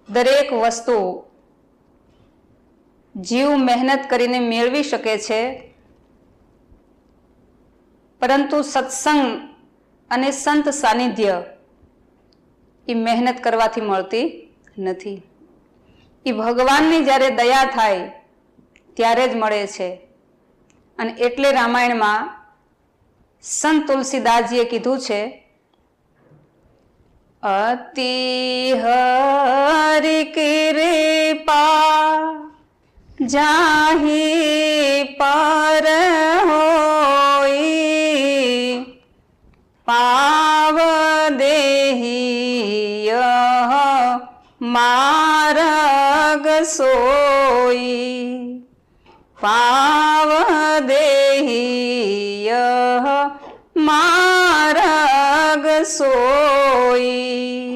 દરેક વસ્તુ જીવ મહેનત કરીને મેળવી શકે છે, પરંતુ સત્સંગ અને સંત સાનિધ્ય એ મહેનત કરવાથી મળતી નથી. એ ભગવાનની જ્યારે દયા થાય ત્યારે જ મળે છે. અને એટલે રામાયણમાં સંત તુલસીદાસજીએ કીધું છે, અતિ હરિ કૃપા જાહી પર હોઈ, પાવ દેહી માર્ગ સોઈ, પાવ દેહી માર્ગ સોઈ.